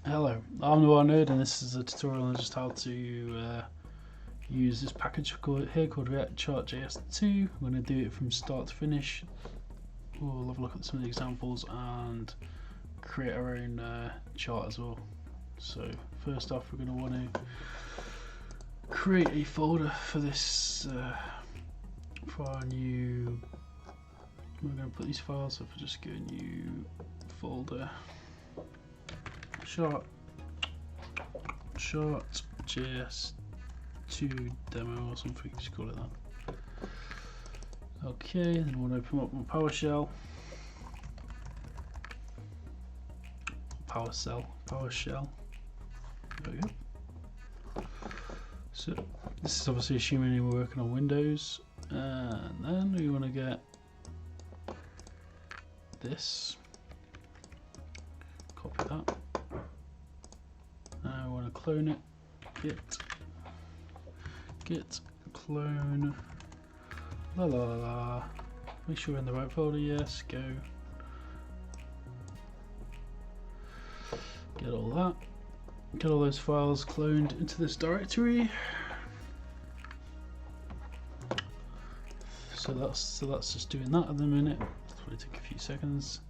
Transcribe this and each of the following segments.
Hello, I'm noirnerd and this is a tutorial on just how to use this package here called React Chart JS2. I'm going to do it from start to finish. We'll have a look at some of the examples and create our own chart as well. So first off, we're going to want to create a folder for this for our new. We're going to put these files. So if I just go new folder. Chart JS2 demo or something, just call it that. Okay, then we'll open up my PowerShell. PowerShell. There we go. So this is obviously assuming we're working on Windows, and then we want to get this. Copy that. I want to clone it. Git clone. La la la la. Make sure we're in the right folder. Yes. Go. Get all that. Get all those files cloned into this directory. So that's just doing that at the minute. It'll probably take a few seconds.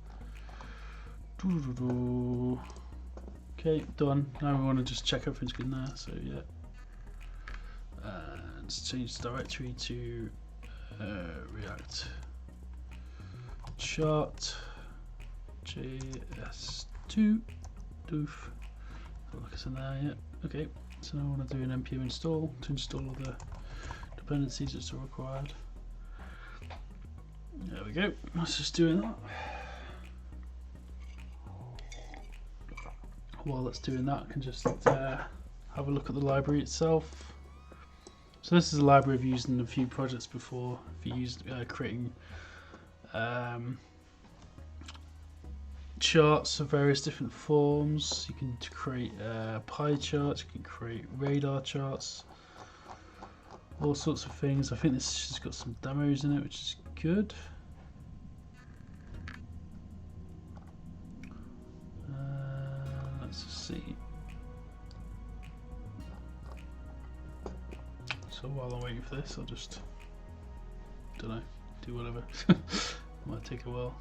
Okay, done. Now we want to just check everything's good now. So yeah, let's change the directory to React Chart JS2. Doof. Look, it's in there. Yeah. Okay. So now I want to do an npm install to install all the dependencies that are required. There we go. Let's just doing that. While it's doing that, I can just have a look at the library itself. So this is a library I've used in a few projects before. If you use creating charts of various different forms, you can create pie charts, you can create radar charts, all sorts of things. I think this has got some demos in it, which is good. Let's see. So while I'm waiting for this, I'll just, don't know, do whatever. Might take a while.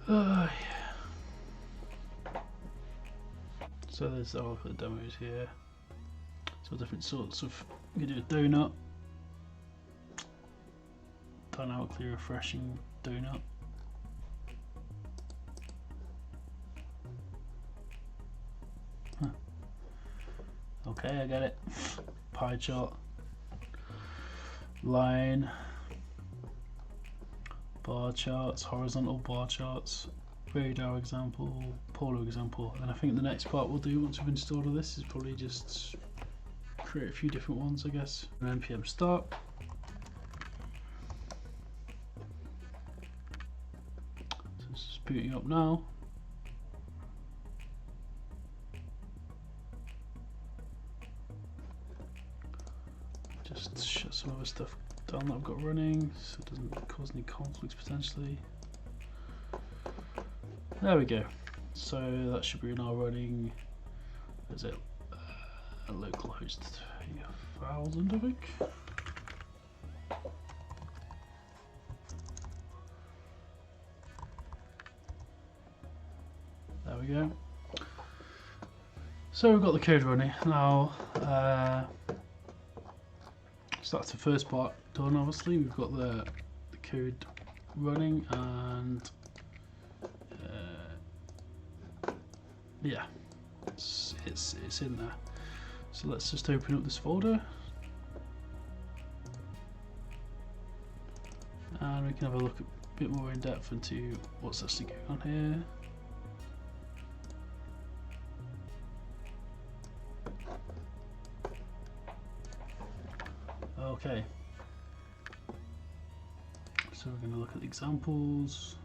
Yeah. So there's all the demos here. So different sorts of, you can do a donut, dynamically refreshing donut. Huh. Okay, I get it. Pie chart, line, bar charts, horizontal bar charts, radar example, polar example, and I think the next part we'll do once we've installed all this is probably just create a few different ones, I guess. An npm start. So this is booting up now. Just shut some other stuff down that I've got running so it doesn't cause any conflicts potentially. There we go. So that should be now running. Is it a localhost 3000, I think? There we go. So we've got the code running now. So that's the first part done. Obviously, we've got the code running, and yeah, it's in there. So let's just open up this folder, and we can have a look a bit more in depth into what's actually going on here. Okay, so we're going to look at the examples.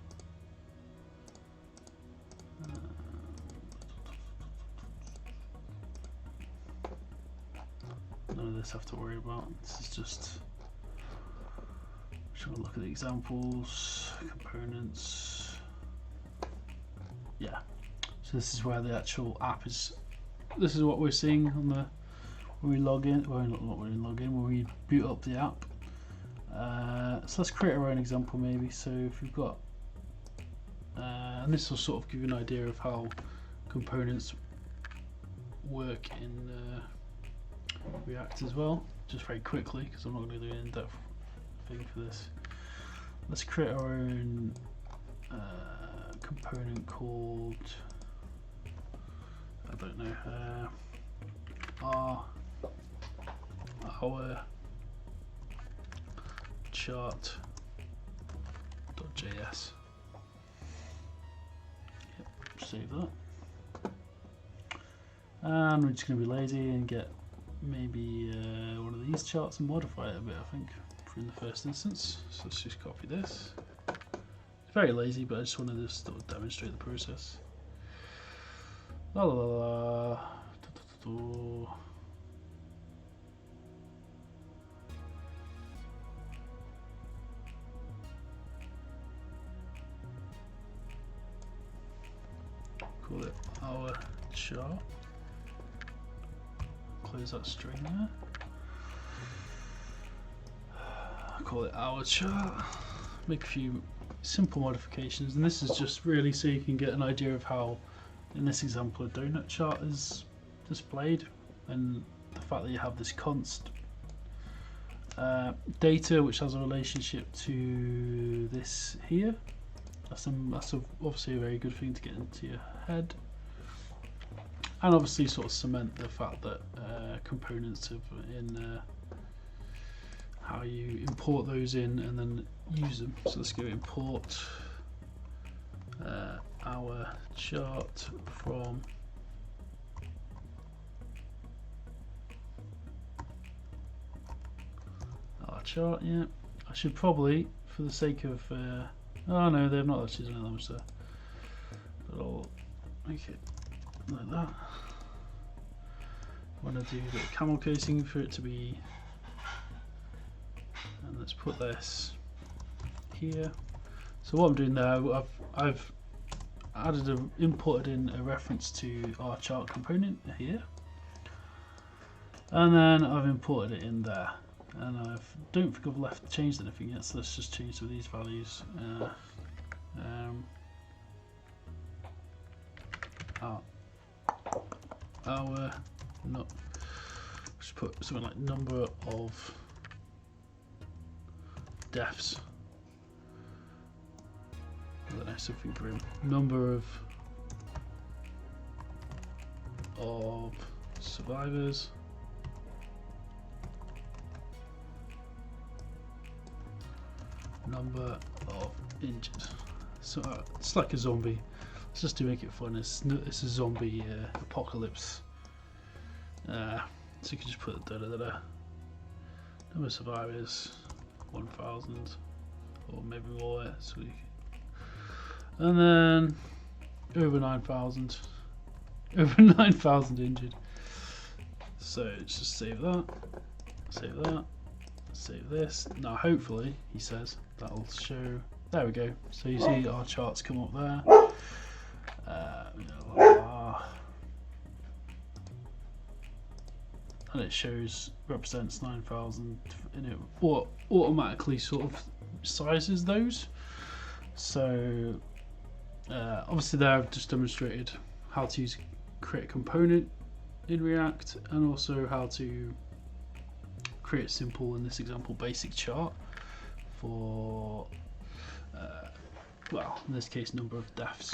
None of this I have to worry about. This is just trying to look at the examples, components. yeah. So this is where the actual app is. This is what we're seeing on the when we log in. Well, not when we log in. When we boot up the app. So let's create our own example maybe. So if we've got, and this will sort of give you an idea of how components work in React as well. Just very quickly, because I'm not going to do an in-depth thing for this. Let's create our own component called, I don't know, our chart.js. Yep, save that. And we're just going to be lazy and get maybe one of these charts and modify it a bit, I think, in the first instance. So let's just copy this. It's very lazy, but I just wanted to sort of demonstrate the process. La la la la. Call it our chart. Close that string there. Call it our chart. Make a few simple modifications, and this is just really so you can get an idea of how, in this example, a donut chart is displayed, and the fact that you have this const data which has a relationship to this here. That's obviously a very good thing to get into your head, and obviously sort of cement the fact that components have in how you import those in and then use them. So let's go import our chart from our chart. Yeah, I should probably, for the sake of oh no, they've not actually done that much there, but I'll make it like that. I want to do the camel casing for it to be, and let's put this here. So what I'm doing now, I've imported in a reference to our chart component here, and then I've imported it in there, and I don't think I've changed anything yet. So let's just change some of these values. Just put something like number of deaths. I don't know, something grim. Number of survivors. Number of injured. So it's like a zombie. It's just to make it fun. It's a zombie apocalypse. So you can just put number of survivors 1,000 or maybe more. So and then over 9,000 injured. So let's just save that, save this. Now hopefully, he says, that'll show. There we go. So you see our charts come up there. And it represents 9,000 in it, or automatically sort of sizes those. So obviously there I've just demonstrated how to create a component in React, and also how to create a simple, in this example, basic chart for well, in this case, number of deaths.